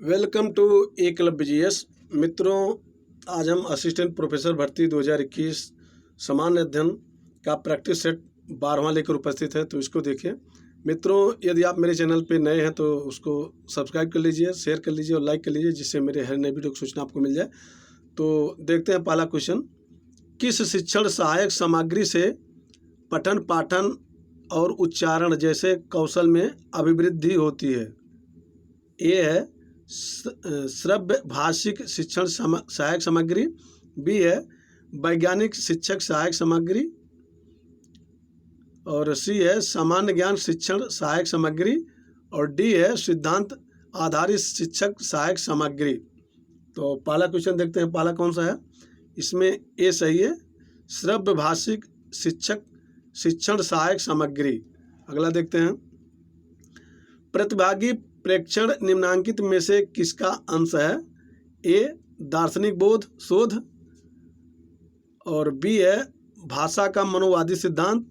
Welcome to Eklavya GS. मित्रों, आज हम असिस्टेंट प्रोफेसर भर्ती 2021 सामान्य अध्ययन का प्रैक्टिस सेट 12वां लेकर उपस्थित है, तो इसको देखिए। मित्रों, यदि आप मेरे चैनल पे नए हैं तो उसको सब्सक्राइब कर लीजिए, शेयर कर लीजिए और लाइक कर लीजिए, जिससे मेरे हर नए वीडियो की सूचना आपको मिल जाए। तो देखते हैं पहला क्वेश्चन। किस शिक्षण सहायक सामग्री से पठन पाठन और उच्चारण जैसे कौशल में अभिवृद्धि होती है? ए है श्रव्य भाषिक शिक्षण सहायक सामग्री, बी है वैज्ञानिक शिक्षक सहायक सामग्री, और सी है सामान्य ज्ञान शिक्षण सहायक सामग्री, और डी है सिद्धांत आधारित शिक्षक सहायक सामग्री। तो पहला क्वेश्चन देखते हैं, पहला कौन सा है? इसमें ए सही है, श्रव्य भाषिक शिक्षक शिक्षण सहायक सामग्री। अगला देखते हैं। प्रतिभागी प्रेक्षण निम्नांकित में से किसका अंश है? ए दार्शनिक बोध शोध, और बी है भाषा का मनोवादी सिद्धांत,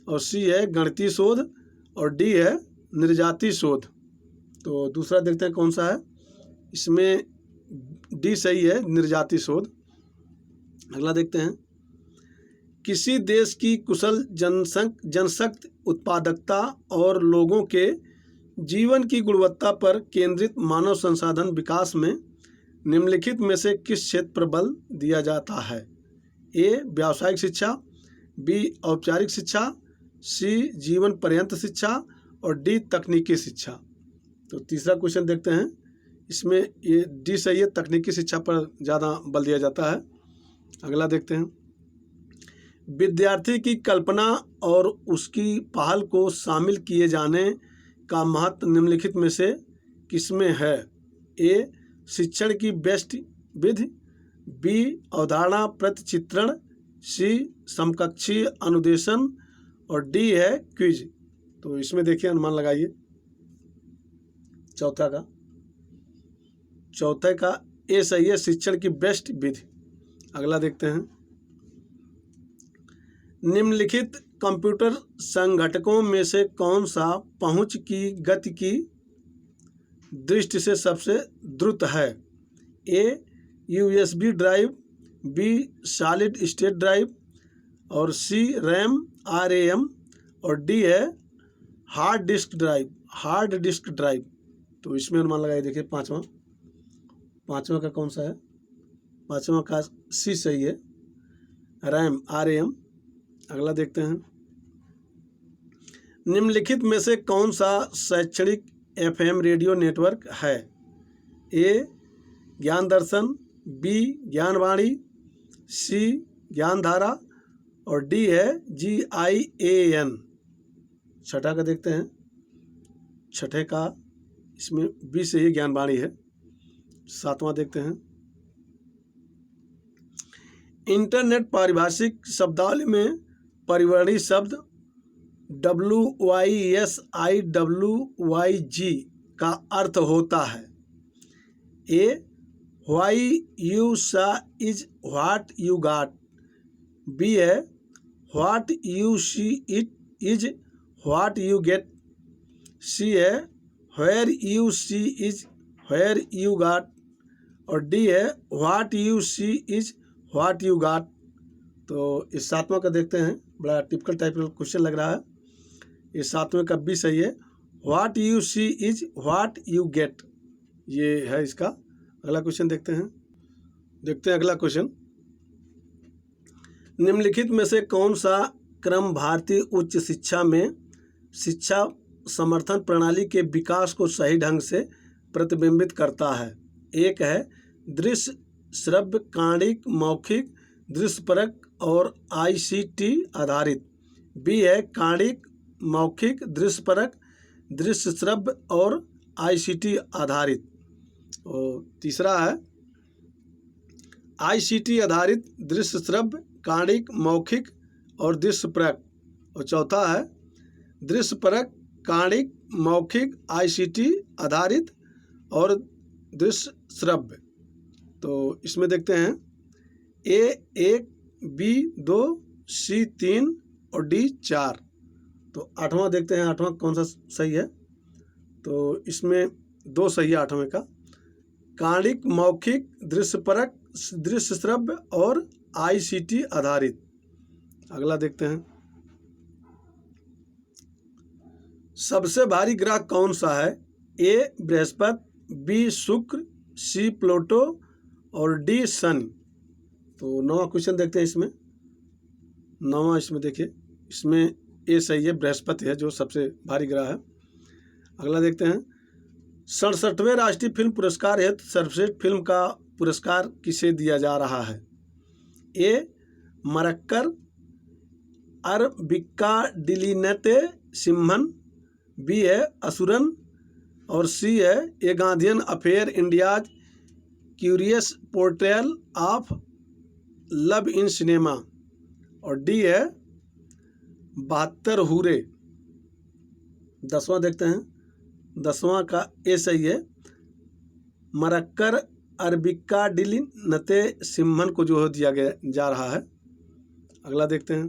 और सी है गणितीय शोध, और डी है निर्जातीय शोध। तो दूसरा देखते हैं कौन सा है। इसमें डी सही है, निर्जातीय शोध। अगला देखते हैं। किसी देश की कुशल जनशक्ति उत्पादकता और लोगों के जीवन की गुणवत्ता पर केंद्रित मानव संसाधन विकास में निम्नलिखित में से किस क्षेत्र पर बल दिया जाता है? ए व्यावसायिक शिक्षा, बी औपचारिक शिक्षा, सी जीवन पर्यंत शिक्षा, और डी तकनीकी शिक्षा। तो तीसरा क्वेश्चन देखते हैं। इसमें ये डी सही है, तकनीकी शिक्षा पर ज़्यादा बल दिया जाता है। अगला देखते हैं। विद्यार्थी की कल्पना और उसकी पहल को शामिल किए जाने का महत्व निम्नलिखित में से किसमें है? ए शिक्षण की बेस्ट विधि, बी अवधारणा प्रतिचित्रण, सी समकक्षीय अनुदेशन, और डी है क्विज। तो इसमें देखिए, अनुमान लगाइए। चौथे का ए सही है, शिक्षण की बेस्ट विधि। अगला देखते हैं। निम्नलिखित कंप्यूटर संघटकों में से कौन सा पहुंच की गति की दृष्टि से सबसे द्रुत है? A USB drive, B solid state drive, और सी रैम आरएएम, और डी है हार्ड डिस्क ड्राइव। तो इसमें अनुमान लगाइए। देखिए पांचवा का कौन सा है? पांचवा का सी सही है, रैम आरएएम। अगला देखते हैं। निम्नलिखित में से कौन सा शैक्षणिक एफएम रेडियो नेटवर्क है? ए ज्ञान दर्शन, बी ज्ञानवाणी, सी ज्ञानधारा, और डी है GIAN। छठा का देखते हैं। छठे का इसमें बी से ही ज्ञानवाणी है। सातवां देखते हैं। इंटरनेट पारिभाषिक शब्दावली में परिवर्णी शब्द WYSIWYG का अर्थ होता है? A why you saw is what you got, B है what you see it is what you get, C है where you see is where you got, और डी है what you see is what you got. तो इस सातवां का देखते हैं। बड़ा टिपिकल टाइप का क्वेश्चन लग रहा है। इस सातवें का बी सही है, what you see is what you get, ये है इसका। अगला क्वेश्चन देखते हैं। अगला क्वेश्चन। निम्नलिखित में से कौन सा क्रम भारतीय उच्च शिक्षा में शिक्षा समर्थन प्रणाली के विकास को सही ढंग से प्रतिबिंबित करता है? एक है दृश्य श्रव्य काणिक मौखिक दृश्यपरक और ICT आधारित, बी है काणिक मौखिक दृश्यपरक दृश्य श्रव्य और ICT आधारित, और तीसरा है ICT आधारित दृश्य श्रव्य काणिक मौखिक और दृश्यपरक, और चौथा है दृश्यपरक काणिक मौखिक ICT आधारित और दृश्य श्रव्य। तो इसमें देखते हैं। ए 1, बी 2, सी 3 और डी 4। तो आठवां देखते हैं। आठवां कौन सा सही है? तो इसमें 2 सही है आठवें का। काणिक, मौखिक, दृश्यपरक, दृश्य श्रव्य और ICT आधारित। अगला देखते हैं, सबसे भारी ग्रह कौन सा है? A बृहस्पति, B शुक्र, C प्लूटो और D शनि। तो 9वां क्वेश्चन देखते हैं इसमें। 9वां इसमें देखिए, इसमें A सही है, बृहस्पति है जो सबसे भारी ग्रह है। अगला देखते हैं, 67वें राष्ट्रीय फिल्म पुरस्कार हेतु सर्वश्रेष्ठ फिल्म का पुरस्कार किसे दिया जा रहा है? A मरक्कर अरबिक्काडिलिनते सिम्हन, B है असुरन और C है A Gandhian affair India's curious portrayal of love in cinema और D है 72 हूरे। 10वां देखते हैं, 10वां का A सही है, मरक्कर अरबिक्काडिलिनते सिम्हन को जो दिया गया जा रहा है। अगला देखते हैं,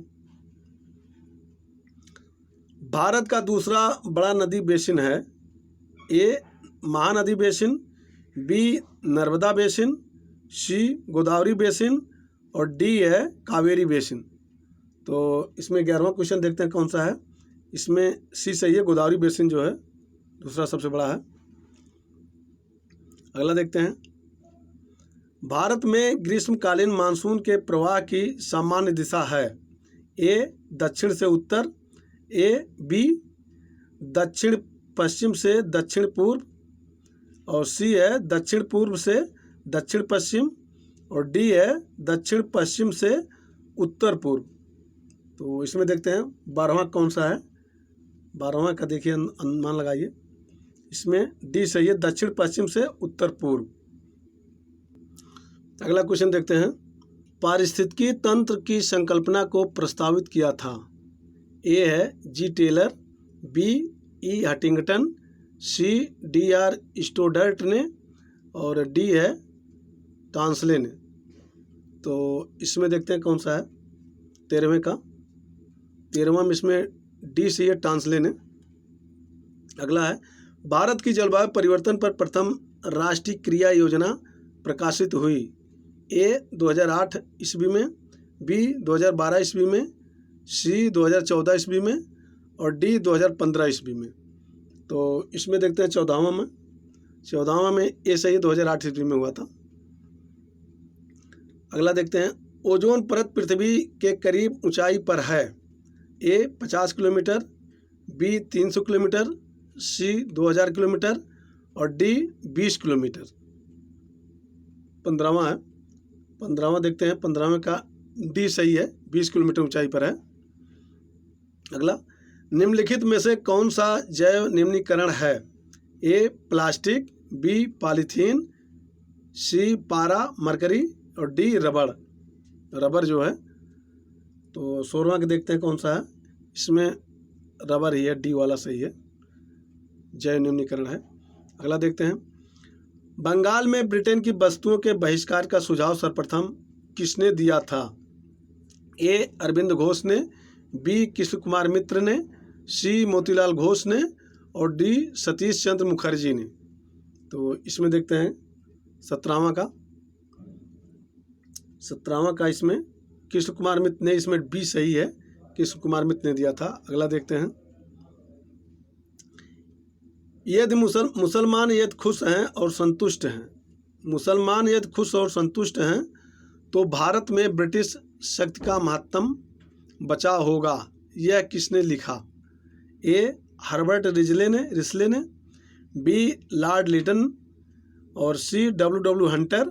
भारत का दूसरा बड़ा नदी बेसिन है? A Mahanadi basin, B Narmada basin, C Godavari basin और D है कावेरी बेसिन। तो इसमें 11वां क्वेश्चन देखते हैं कौन सा है। इसमें C सही है, गोदावरी बेसिन जो है दूसरा सबसे बड़ा है। अगला देखते हैं, भारत में ग्रीष्मकालीन मानसून के प्रवाह की सामान्य दिशा है? A दक्षिण से उत्तर, A B दक्षिण पश्चिम से दक्षिण पूर्व और C है दक्षिण पूर्व से दक्षिण पश्चिम और D है दक्षिण पश्चिम से उत्तर पूर्व। तो इसमें देखते हैं 12वां कौन सा है। 12वां का देखिए, अनुमान लगाइए। इसमें D सही है, दक्षिण पश्चिम से उत्तर पूर्व। अगला क्वेश्चन देखते हैं, पारिस्थितिकी तंत्र की संकल्पना को प्रस्तावित किया था? A है G Taylor, B E Huntington, C DR Stoddard ने और D है टांसले ने। तो इसमें देखते हैं कौन सा है 13वें का। 13वां में इसमें D सही है, टांसले ने। अगला है, भारत की जलवायु परिवर्तन पर प्रथम राष्ट्रीय क्रिया योजना प्रकाशित हुई? A 2008 ईस्वी में, B 2012 ईस्वी में, C 2014 ईस्वी में और D 2015 ईस्वी में। तो इसमें देखते हैं 14वां में। 14वां में A सही 2008 ईस्वी में हुआ था। अगला देखते हैं, ओजोन परत पृथ्वी के करीब ऊंचाई पर है? A 50 kilometre, B 300 kilometre, C 2000 kilometre और D 20 किलोमीटर। 15वां है। 15वां देखते हैं, 15वें का D सही है, 20 किलोमीटर ऊंचाई पर है। अगला, निम्नलिखित में से कौन सा जैव निम्नीकरण है? A plastic, B polythene, C पारा मरकरी और D रबड़। रबर जो है, तो 16वां के देखते हैं कौन सा है। इसमें रबर ही है, D वाला सही है, जैव निम्नीकरण है। अगला देखते हैं, बंगाल में ब्रिटेन की वस्तुओं के बहिष्कार का सुझाव सर्वप्रथम किसने दिया था? A अरविंद घोष ने, B कृष्ण कुमार मित्र ने, C मोतीलाल घोष ने और D सतीश चंद्र मुखर्जी ने। तो इसमें देखते हैं 17वां का। 17वां का इसमें कृष्ण कुमार मित्र ने, इसमें B सही है, कृष्ण कुमार मित्र ने दिया था। अगला देखते हैं, यदि मुसलमान यदि खुश हैं और संतुष्ट हैं, मुसलमान यदि खुश और संतुष्ट हैं तो भारत में ब्रिटिश शक्ति का महत्तम बचाव होगा, यह किसने लिखा? A हर्बर्ट रिस्ले ने, B लॉर्ड लिटन और C W हंटर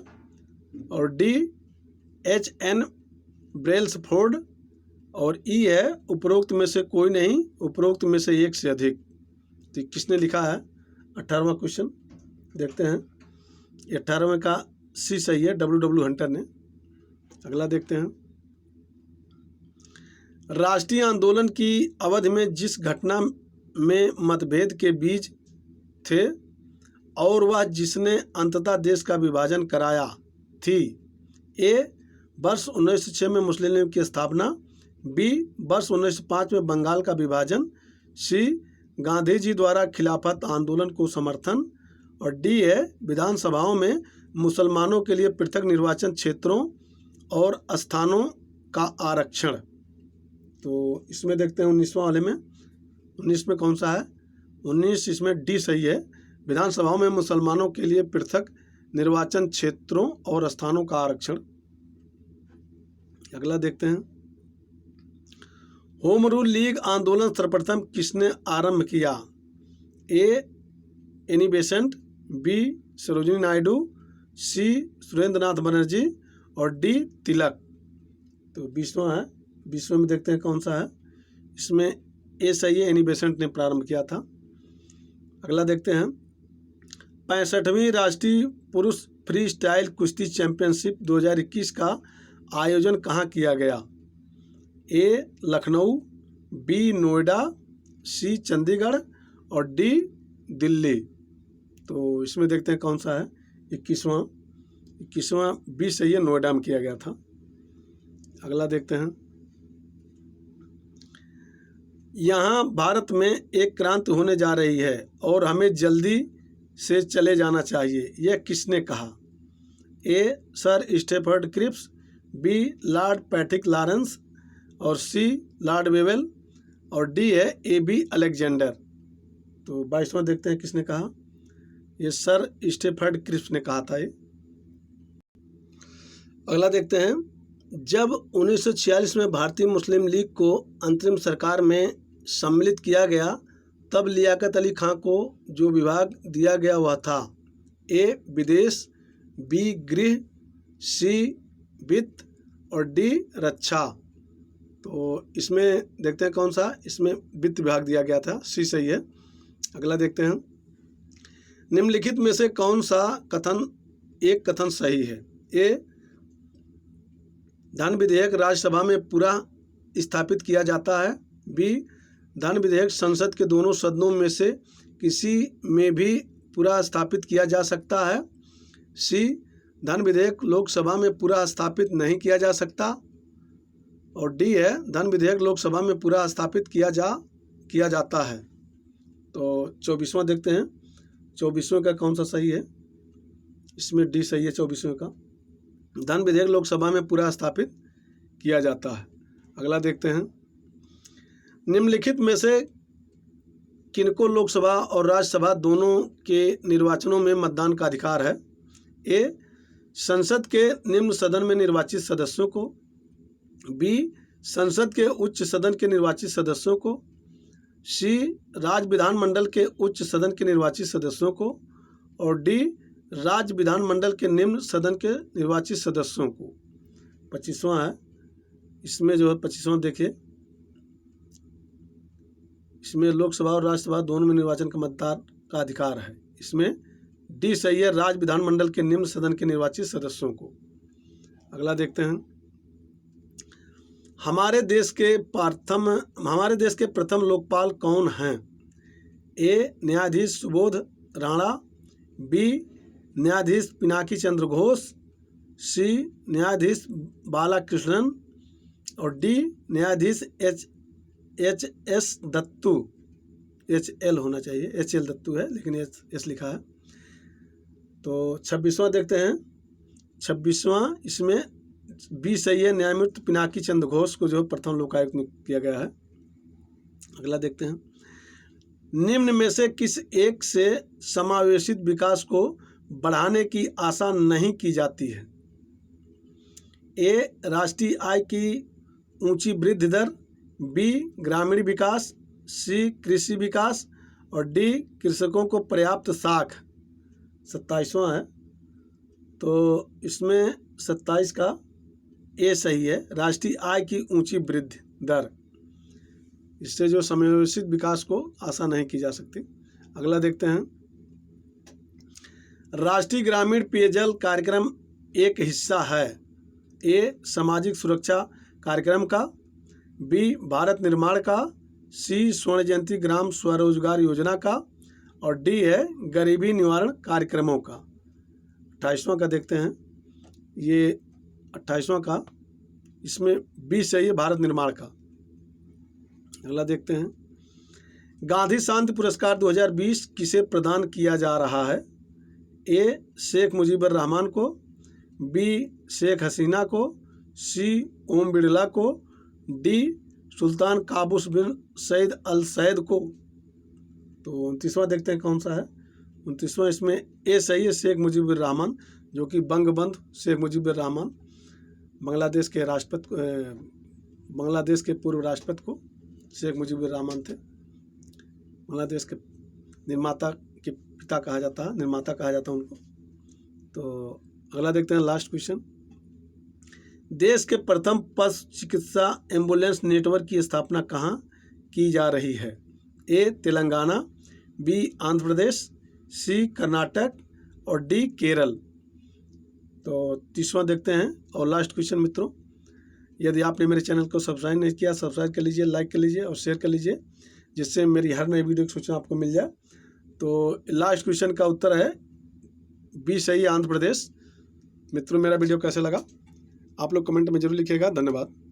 और D HN ब्रेल्सफोर्ड और E है उपरोक्त में से कोई नहीं, उपरोक्त में से एक से अधिक। तो किसने लिखा है? 18वां क्वेश्चन देखते हैं। 18वें का C सही है, W हंटर ने। अगला देखते हैं, राष्ट्रीय आंदोलन की अवधि में जिस घटना में मतभेद के बीज थे और वह जिसने अंततः देश का विभाजन कराया थी? A वर्ष 1906 में मुस्लिम लीग की स्थापना, B वर्ष 1905 में बंगाल का विभाजन, C गांधी जी द्वारा खिलाफत आंदोलन को समर्थन और डी है विधानसभाओं में मुसलमानों के लिए पृथक निर्वाचन क्षेत्रों और स्थानों का आरक्षण। तो इसमें देखते हैं 19वां वाले में, 19 में कौन सा है, 19 इसमें डी सही है, विधानसभाओं में मुसलमानों के लिए पृथक निर्वाचन क्षेत्रों और स्थानों का आरक्षण। अगला देखते हैं, होम रूल लीग आंदोलन सर्वप्रथम किसने आरंभ किया? A Annie Besant, B Sarojini Naidu, C Surendra Nath Banerjee और डी तिलक। तो 20वां है, 20वें में देखते हैं कौन सा है, इसमें ए सही है, एनी बेसेंट ने प्रारंभ किया था। अगला देखते हैं, 65वीं राष्ट्रीय पुरुष फ्री स्टाइल कुश्ती चैंपियनशिप 2021 का आयोजन कहाँ किया गया? ए लखनऊ, बी नोएडा, सी चंडीगढ़ और डी दिल्ली। तो इसमें देखते हैं कौन सा है, 21वां बी सही है, नोएडा में किया गया था। अगला देखते हैं, यहाँ भारत में एक क्रांति होने जा रही है और हमें जल्दी से चले जाना चाहिए, यह किसने कहा? A sir Stafford Cripps, B lord Patrick Lawrence और सी लॉर्ड वेवेल और डी है ए बी अलेक्जेंडर। तो 22वां देखते हैं किसने कहा, ये सर स्टेफर्ड क्रिप्स ने कहा था ये। अगला देखते हैं, जब 1946 में भारतीय मुस्लिम लीग को अंतरिम सरकार में सम्मिलित किया गया तब लियाकत अली खां को जो विभाग दिया गया वह था? ए विदेश, बी गृह, सी वित्त और डी रक्षा। तो इसमें देखते हैं कौन सा, इसमें वित्त विभाग दिया गया था, सी सही है। अगला देखते हैं, निम्नलिखित में से कौन सा एक कथन सही है? ए धन विधेयक राज्यसभा में पूरा स्थापित किया जाता है, बी धन विधेयक संसद के दोनों सदनों में से किसी में भी पूरा स्थापित किया जा सकता है, सी धन विधेयक लोकसभा में पूरा स्थापित नहीं किया जा सकता और डी है धन विधेयक लोकसभा में पूरा स्थापित किया जाता है। तो 24वां देखते हैं, 24वें का कौन सा सही है, इसमें डी सही है 24वें का, धन विधेयक लोकसभा में पूरा स्थापित किया जाता है। अगला देखते हैं, निम्नलिखित में से किनको लोकसभा और राज्यसभा दोनों के निर्वाचनों में मतदान का अधिकार है? ए संसद के निम्न सदन में निर्वाचित सदस्यों को, बी संसद के उच्च सदन के निर्वाचित सदस्यों को, सी राज्य विधानमंडल के उच्च सदन के निर्वाचित सदस्यों को और डी राज्य विधानमंडल के निम्न सदन के निर्वाचित सदस्यों को। 25वां है, इसमें जो है 25वां देखिए, इसमें लोकसभा और राज्यसभा दोनों में निर्वाचन का मतदान का अधिकार है, इसमें डी सही है, राज्य विधानमंडल के निम्न सदन के निर्वाचित सदस्यों को। अगला देखते हैं, हमारे देश के प्रथम लोकपाल कौन हैं? ए न्यायाधीश सुबोध राणा, बी न्यायाधीश पिनाकी चंद्र घोष, सी न्यायाधीश बालाकृष्णन और डी न्यायाधीश एच एस दत्तू। HL होना चाहिए, HL दत्तू है लेकिन एस लिखा है। तो 26वां देखते हैं, 26वां इसमें बी सही है, न्यायमूर्ति पिनाकी चंद्र घोष को जो प्रथम लोकायुक्त नियुक्त किया गया है। अगला देखते हैं, निम्न में से किस एक से समावेशित विकास को बढ़ाने की आशा नहीं की जाती है? ए राष्ट्रीय आय की ऊंची वृद्धि दर, बी ग्रामीण विकास, सी कृषि विकास और डी कृषकों को पर्याप्त साख। 27वां है, तो इसमें 27 का ए सही है, राष्ट्रीय आय की ऊंची वृद्धि दर, इससे जो समावेशित विकास को आशा नहीं की जा सकती। अगला देखते हैं, राष्ट्रीय ग्रामीण पेयजल कार्यक्रम एक हिस्सा है? ए सामाजिक सुरक्षा कार्यक्रम का, बी भारत निर्माण का, सी स्वर्ण जयंती ग्राम स्वरोजगार योजना का और डी है गरीबी निवारण कार्यक्रमों का। 28वां का देखते हैं, ये 28वां का इसमें बी सही है, भारत निर्माण का। अगला देखते हैं, गांधी शांति पुरस्कार 2020 किसे प्रदान किया जा रहा है? ए शेख मुजीबुर रहमान को, बी शेख हसीना को, सी ओम बिरला को, D Sultan Qaboos bin Said al Said को। तो 29वां देखते हैं कौन सा है। 29वां इसमें ए सही है, शेख मुजीबुर रहमान, जो कि बंगबंधु शेख मुजीबुर रहमान बांग्लादेश के पूर्व राष्ट्रपति को शेख मुजीबुर रहमान थे। बांग्लादेश के निर्माता के पिता कहा जाता है, निर्माता कहा जाता है उनको। तो अगला देखते हैं लास्ट क्वेश्चन। देश के प्रथम पशु चिकित्सा एम्बुलेंस नेटवर्क की स्थापना कहाँ की जा रही है? ए तेलंगाना, बी आंध्र प्रदेश, सी कर्नाटक और डी केरल। तो 30वां देखते हैं और लास्ट क्वेश्चन मित्रों। यदि आपने मेरे चैनल को सब्सक्राइब नहीं किया, सब्सक्राइब कर लीजिए, लाइक कर लीजिए और शेयर कर लीजिए, जिससे मेरी हर नई वीडियो की सूचना आपको मिल जाए। तो लास्ट क्वेश्चन का उत्तर है बी सही, आंध्र प्रदेश। मित्रों, मेरा वीडियो कैसे लगा आप लोग कमेंट में जरूर लिखिएगा। धन्यवाद।